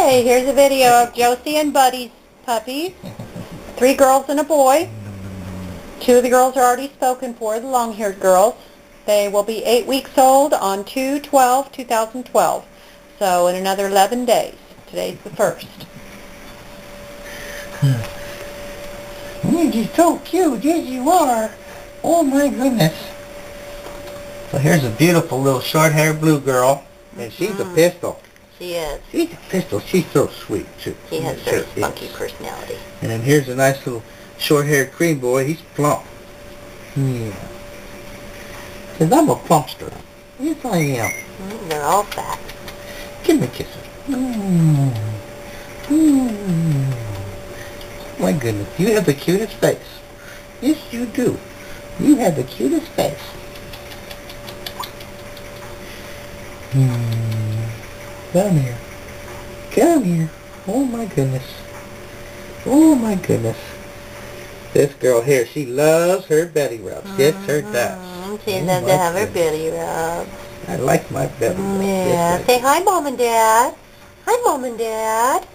Okay, here's a video of Josie and Buddy's puppies. 3 girls and a boy. 2 of the girls are already spoken for, the long-haired girls. They will be 8 weeks old on 2/12/2012. So in another 11 days. Today's the 1st. You're just so cute, yes you are. Oh my goodness. So here's a beautiful little short-haired blue girl. And she's a pistol. She is. She's a pistol. She's so sweet, too. He has very spunky personality. And then here's a nice little short-haired cream boy. He's plump. Yeah. Says, I'm a plumpster. Yes, I am. They're all fat. Give me a kiss. My goodness, you have the cutest face. Yes, you do. You have the cutest face. Come here. Come here. Oh my goodness. Oh my goodness. This girl here, she loves her belly rubs. Yes, her does. She loves to have her belly rubs. I like my belly rubs. Yeah. Yes, Say hi, Mom and Dad. Hi, Mom and Dad.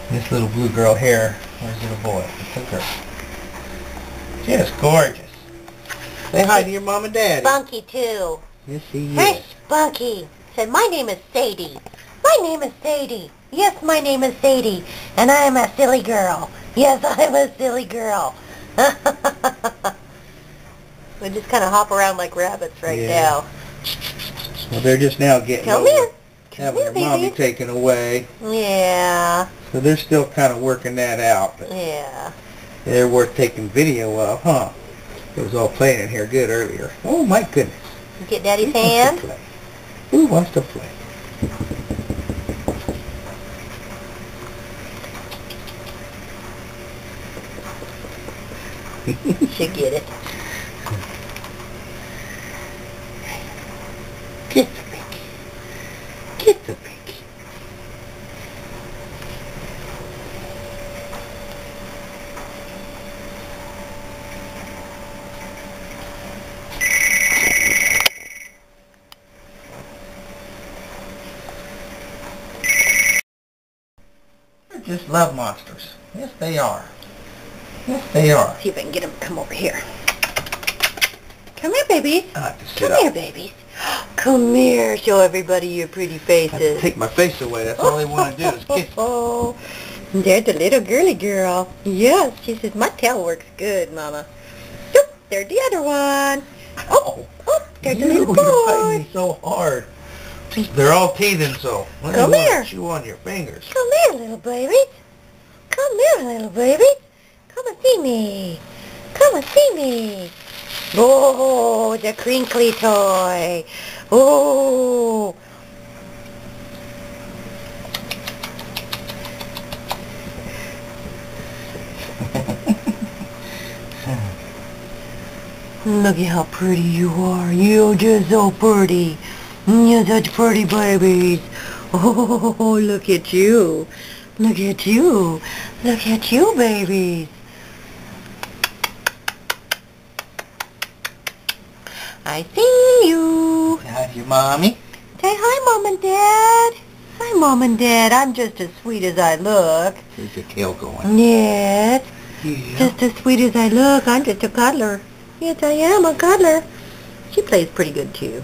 This little blue girl here, where's little boy? It's a girl. Just gorgeous. Say hi to your mom and dad. Spunky, too. Yes, he Hey, is. Spunky. Said, my name is Sadie. My name is Sadie. Yes, my name is Sadie. And I am a silly girl. Yes, I'm a silly girl. We just kind of hop around like rabbits right now. Well, they're just now getting Come over here. having their mommy taken away. Yeah. So they're still kind of working that out. But Yeah. they're worth taking video of, huh? It was all playing in here good earlier. Oh my goodness. Get Daddy's hand. Who wants to play? Should get it. Get the pinky. Get the pinky. They're just love monsters. Yes, they are. Yes, they are. See if I can get him to come over here. Come here, babies. I have to sit Come up. here, babies. Come here. Show everybody your pretty I have to faces. take my face away. That's all they want to do is kiss. Oh, there's the little girly girl. Yes, she says, my tail works good, Mama. Oop, there's the other one. Oh, there's the little You're biting boy. me so hard. They're all teething so. Come here. Chew on your fingers. Come here, little babies. Come here, little babies. Come and see me. Come and see me. Oh, the crinkly toy. Oh. Look at how pretty you are. You're just so pretty. You're such pretty babies. Oh, look at you. Look at you. Look at you, babies. I see you. Hi, your mommy. Say hi, Mom and Dad. Hi, Mom and Dad. I'm just as sweet as I look. Here's your tail going. Yes. Yeah. Just as sweet as I look. I'm just a cuddler. Yes, I am a cuddler. She plays pretty good, too.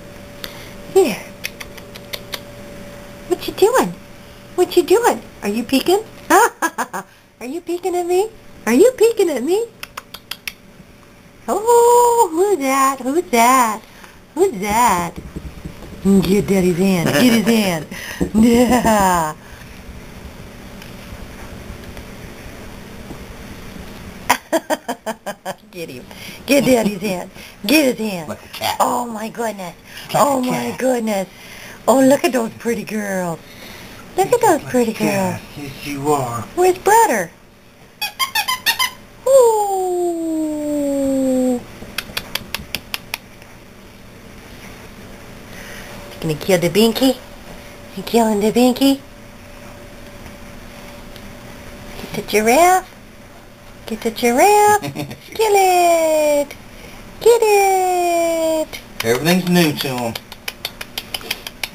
Here. What you doing? What you doing? Are you peeking? Are you peeking at me? Are you peeking at me? Oh, who's that? Who's that? Who's that? Get Daddy's hand. Get his hand. Yeah. Get him. Get Daddy's hand. Get his hand. Like a cat. Oh my goodness. Like Oh a my cat. goodness. Oh, look at those pretty girls. Look at those pretty girls. Yes, you are. Where's brother? Ooh. Gonna kill the binky? You killing the binky? Get the giraffe. Get the giraffe. Kill it. Get it. Everything's new to them.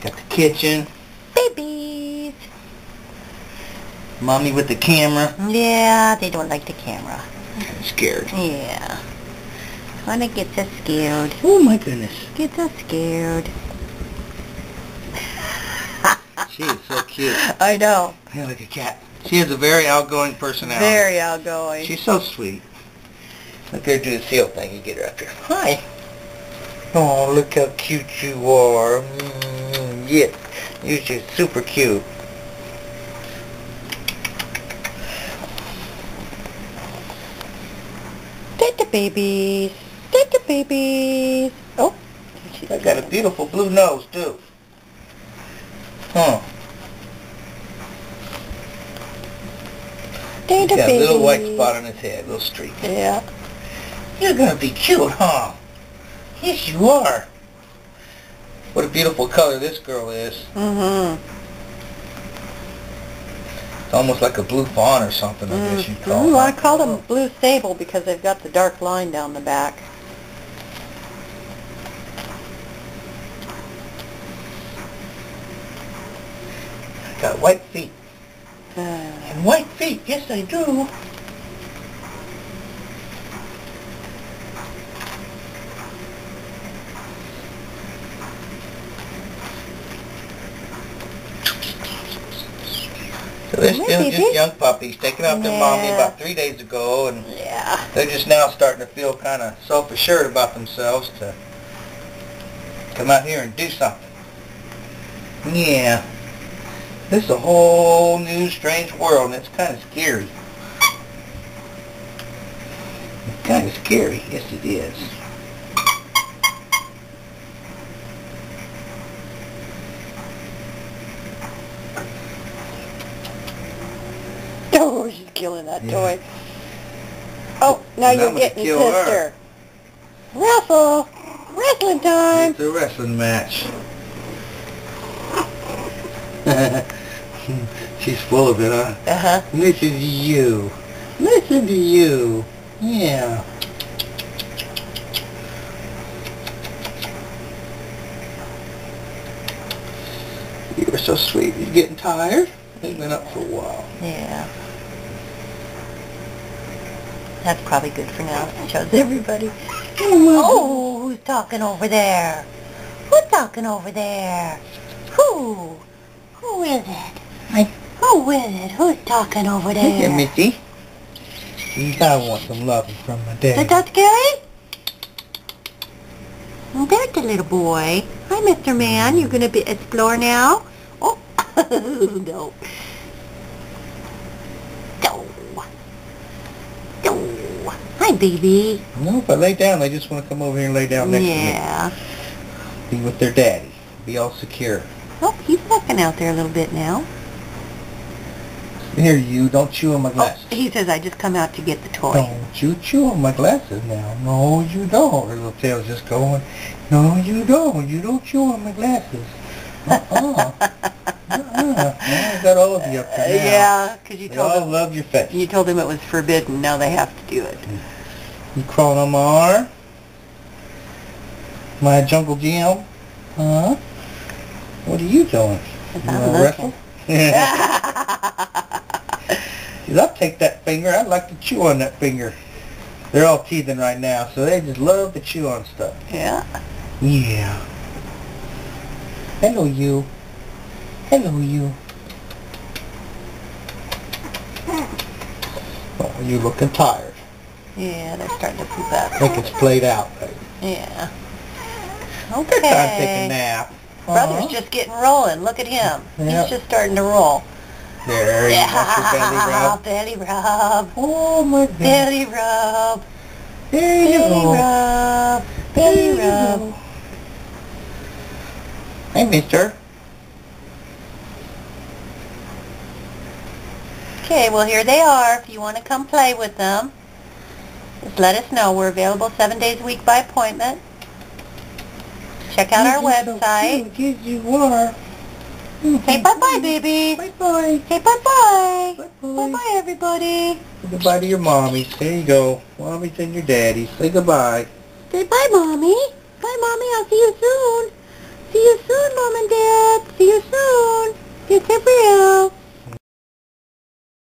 Got the kitchen. Babies. Mommy with the camera. Yeah, they don't like the camera. I'm scared. Yeah. Kinda gets us scared. Oh my goodness. Gets us scared. She is so cute. I know. Yeah, like a cat. She has a very outgoing personality. Very outgoing. She's so sweet. Look at her do the seal thing. You get her up here. Hi. Oh, look how cute you are. Yeah, you're just super cute. Take the babies. Take the babies. Oh. I got a beautiful blue nose, too. Huh. Take the Got a babies. little white spot on his head, little streak. Yeah. You're gonna be cute, huh? Yes, you are. What a beautiful color this girl is. Mm-hmm. It's almost like a blue fawn or something, I guess you'd call Ooh, it. I call them blue sable because they've got the dark line down the back. Got white feet. And white feet, yes I do. So they're still just young puppies, taken out their mommy about 3 days ago, and they're just now starting to feel kind of self-assured about themselves to come out here and do something. Yeah. This is a whole new, strange world, and it's kind of scary. It's kind of scary. Yes, it is. Oh, she's killing that toy. Oh, now you're getting sister. Wrestle! Wrestling time! It's a wrestling match. She's full of it, huh? Uh-huh. Listen to you. Listen to you. Yeah. You were so sweet. You getting tired? They've been up for a while. Yeah. That's probably good for now. It shows everybody. Oh, who's talking over there? Who's talking over there? Who? Who is it? Who is it? Who's talking over there? Hey, Missy. I want some loving from my daddy. Is that scary? Oh, there's the little boy. Hi, Mr. Man. You're going to explore now? Oh, no. No. No. Hi, baby. No, if I lay down, they just want to come over here and lay down next to me. Be with their daddy. Be all secure. Oh, he's walking out there a little bit now. Here, you. Don't chew on my glasses. Oh, he says, I just come out to get the toy. Don't you chew on my glasses now. No, you don't. Her little tail's just going. No, you don't. You don't chew on my glasses. Uh-uh. Now I got all of you up there now. Yeah, because you told them. Love your face. You told them it was forbidden. Now they have to do it. You crawling on my arm? My jungle gym? Huh? What are you doing? You want to wrestle? I'll take that finger. I'd like to chew on that finger. They're all teething right now, so they just love to chew on stuff. Yeah. Yeah. Hello, you. Hello, you. Oh, you looking tired. Yeah, they're starting to poop out. I think it's played out, baby. Yeah. Okay. Good time to take a nap. Brother's just getting rolling. Look at him. Yep. He's just starting to roll. There, you want your belly rub? Belly rub. Oh, my goodness. Belly rub. There you Belly go. rub. Belly rub. Hey, mister. Okay, well, here they are. If you want to come play with them, just let us know. We're available 7 days a week by appointment. Check out our website. Yes, you are. Say bye-bye, baby. Bye-bye. Say bye-bye. Bye-bye. Bye-bye, everybody. Say goodbye to your mommies. There you go. Mommies and your daddies. Say goodbye. Say bye, Mommy. Bye, Mommy. I'll see you soon.